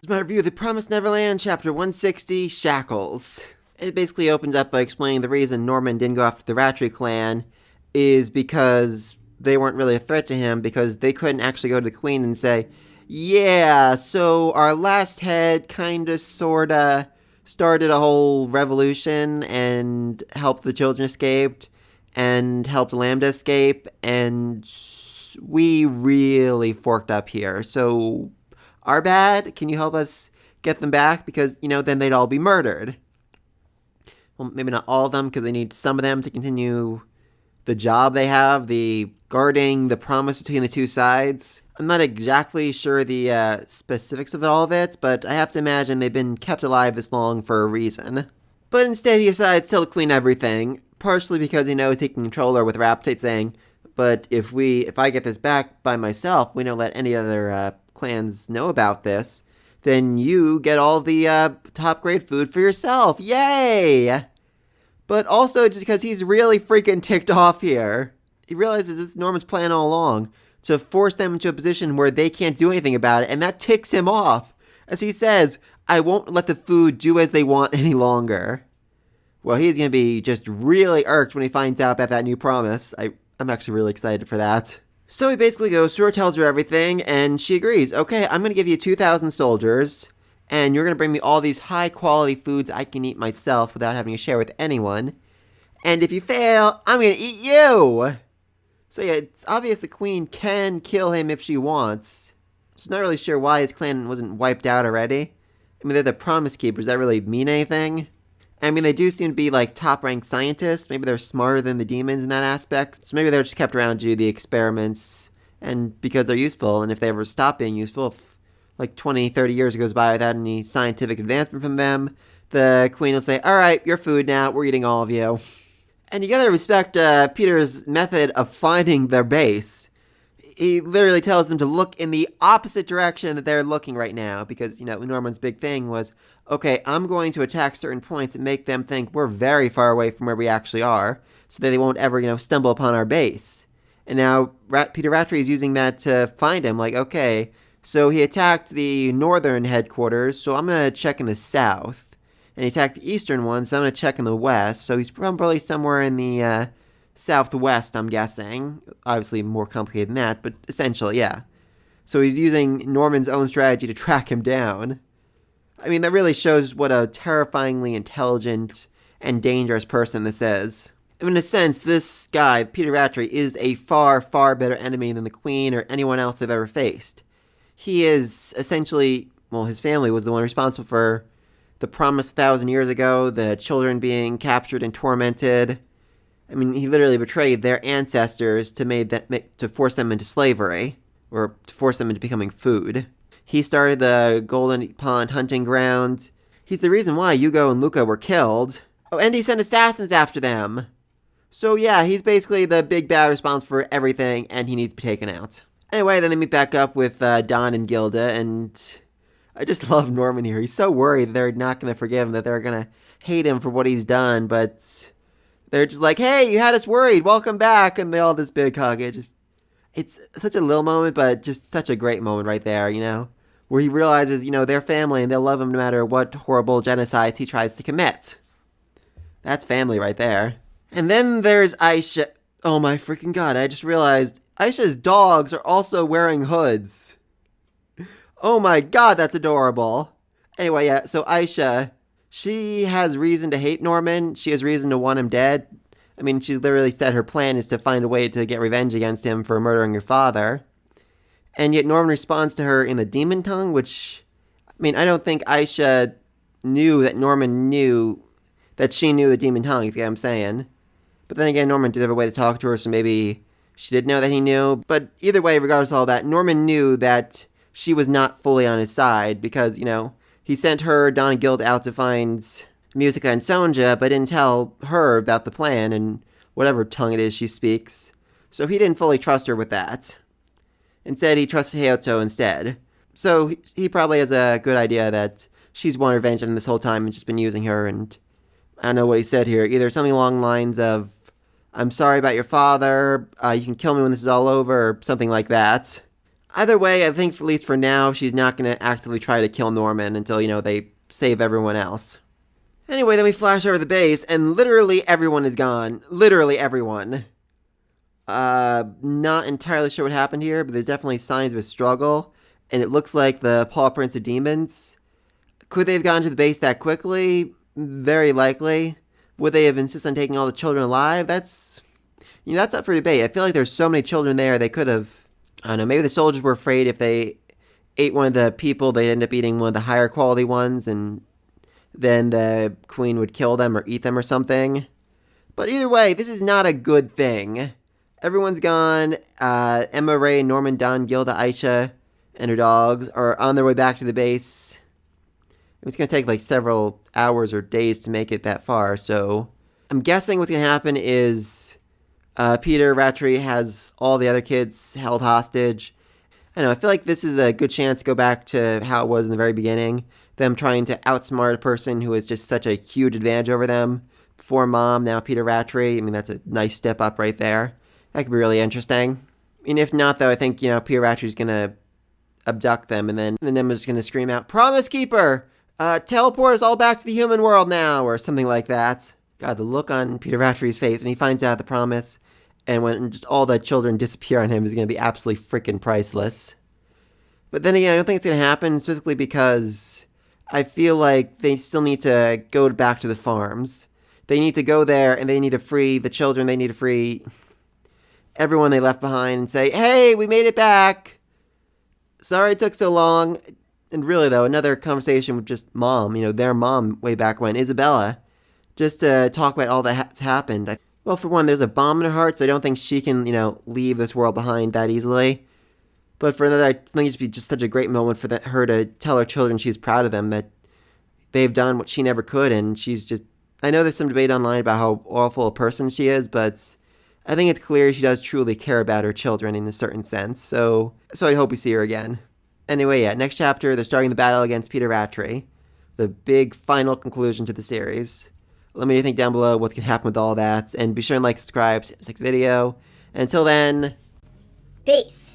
My review of The Promised Neverland, Chapter 160, Shackles. It basically opens up by explaining the reason Norman didn't go after the Rattray clan is because they weren't really a threat to him, because they couldn't actually go to the Queen and say, yeah, so our last head kinda sorta started a whole revolution and helped the children escape and helped Lambda escape, and we really forked up here, so our bad, can you help us get them back? Because, then they'd all be murdered. Well, maybe not all of them, because they need some of them to continue the job they have, the guarding the promise between the two sides. I'm not exactly sure the specifics of all of it, but I have to imagine they've been kept alive this long for a reason. But instead he decides to tell the Queen everything, partially because he knows he can control her with Raptate saying, but if I get this back by myself, we don't let any other clans know about this, then you get all the top grade food for yourself. Yay! But also just because he's really freaking ticked off here. He realizes it's Norman's plan all along, to force them into a position where they can't do anything about it, and that ticks him off. As he says, I won't let the food do as they want any longer. Well, he's going to be just really irked when he finds out about that new promise. I'm actually really excited for that. So he basically goes through her, tells her everything, and she agrees. Okay, I'm going to give you 2,000 soldiers, and you're going to bring me all these high-quality foods I can eat myself without having to share with anyone. And if you fail, I'm going to eat you! So yeah, it's obvious the Queen can kill him if she wants. She's not really sure why his clan wasn't wiped out already. I mean, they're the Promise Keepers. Does that really mean anything? I mean, they do seem to be, top-ranked scientists. Maybe they're smarter than the demons in that aspect. So maybe they're just kept around to do the experiments, and because they're useful, and if they ever stop being useful, if, 20, 30 years goes by without any scientific advancement from them, the Queen will say, alright, you're food now, we're eating all of you. And you gotta respect Peter's method of finding their base. He literally tells them to look in the opposite direction that they're looking right now, because, Norman's big thing was, okay, I'm going to attack certain points and make them think we're very far away from where we actually are, so that they won't ever, stumble upon our base. And now Peter Rattray is using that to find him, okay, so he attacked the northern headquarters, so I'm going to check in the south. And he attacked the eastern one, so I'm going to check in the west, so he's probably somewhere in the southwest, I'm guessing. Obviously more complicated than that, but essentially, yeah. So he's using Norman's own strategy to track him down. I mean, that really shows what a terrifyingly intelligent and dangerous person this is. I mean, in a sense, this guy, Peter Rattray, is a far, far better enemy than the Queen or anyone else they've ever faced. He is essentially, his family was the one responsible for the promise 1,000 years ago, the children being captured and tormented. I mean, he literally betrayed their ancestors to force them into slavery, or to force them into becoming food. He started the Golden Pond hunting ground. He's the reason why Hugo and Luca were killed. Oh, and he sent assassins after them. So yeah, he's basically the big bad responsible for everything, and he needs to be taken out. Anyway, then they meet back up with Don and Gilda, and I just love Norman here. He's so worried that they're not going to forgive him, that they're going to hate him for what he's done, but they're just like, hey, you had us worried, welcome back, and they all have this big hug. It's such a little moment, but just such a great moment right there, where he realizes, they're family and they'll love him no matter what horrible genocides he tries to commit. That's family right there. And then there's Aisha. Oh my freaking god, I just realized Aisha's dogs are also wearing hoods. Oh my god, that's adorable. Anyway, yeah, so Aisha, she has reason to hate Norman. She has reason to want him dead. I mean, she literally said her plan is to find a way to get revenge against him for murdering her father. And yet Norman responds to her in the demon tongue, which, I don't think Aisha knew that Norman knew that she knew the demon tongue, if you get what I'm saying. But then again, Norman did have a way to talk to her, so maybe she did know that he knew. But either way, regardless of all that, Norman knew that she was not fully on his side because, he sent her, Don and Gilda, out to find Musica and Sonja, but didn't tell her about the plan and whatever tongue it is she speaks. So he didn't fully trust her with that. Instead, he trusted Hayato instead. So he probably has a good idea that she's won revenge on him this whole time and just been using her, and I don't know what he said here. Either something along the lines of, I'm sorry about your father, you can kill me when this is all over, or something like that. Either way, I think, at least for now, she's not going to actively try to kill Norman until, they save everyone else. Anyway, then we flash over the base, and literally everyone is gone. Literally everyone. Not entirely sure what happened here, but there's definitely signs of a struggle, and it looks like the Paw Prince of Demons. Could they have gotten to the base that quickly? Very likely. Would they have insisted on taking all the children alive? That's up for debate. I feel like there's so many children there, they could have, I don't know, maybe the soldiers were afraid if they ate one of the people, they'd end up eating one of the higher quality ones, and then the queen would kill them or eat them or something. But either way, this is not a good thing. Everyone's gone. Emma, Ray, Norman, Don, Gilda, Aisha, and her dogs are on their way back to the base. It's going to take like several hours or days to make it that far, so I'm guessing what's going to happen is Peter Rattray has all the other kids held hostage. I know, I feel like this is a good chance to go back to how it was in the very beginning. Them trying to outsmart a person who has just such a huge advantage over them. Before Mom, now Peter Rattray. I mean, that's a nice step up right there. That could be really interesting. And if not, though, I think, Peter Rattray's going to abduct them, and then Emma's going to scream out, "Promise Keeper! Teleport us all back to the human world now," or something like that. God, the look on Peter Rattray's face when he finds out the promise, and when just all the children disappear on him, is going to be absolutely freaking priceless. But then again, I don't think it's going to happen, specifically because I feel like they still need to go back to the farms. They need to go there, and they need to free the children. They need to free everyone they left behind and say, "Hey, we made it back. Sorry it took so long." And really, though, another conversation with just Mom, their mom way back when, Isabella, just to talk about all that's happened. Well, for one, there's a bomb in her heart, so I don't think she can, leave this world behind that easily. But for another, I think it'd be just such a great moment for her to tell her children she's proud of them, that they've done what she never could, and she's just, I know there's some debate online about how awful a person she is, but I think it's clear she does truly care about her children in a certain sense, so I hope we see her again. Anyway, yeah, next chapter, they're starting the battle against Peter Rattray, the big final conclusion to the series. Let me know what you think down below what's going to happen with all that, and be sure and subscribe to the next video. And until then, peace.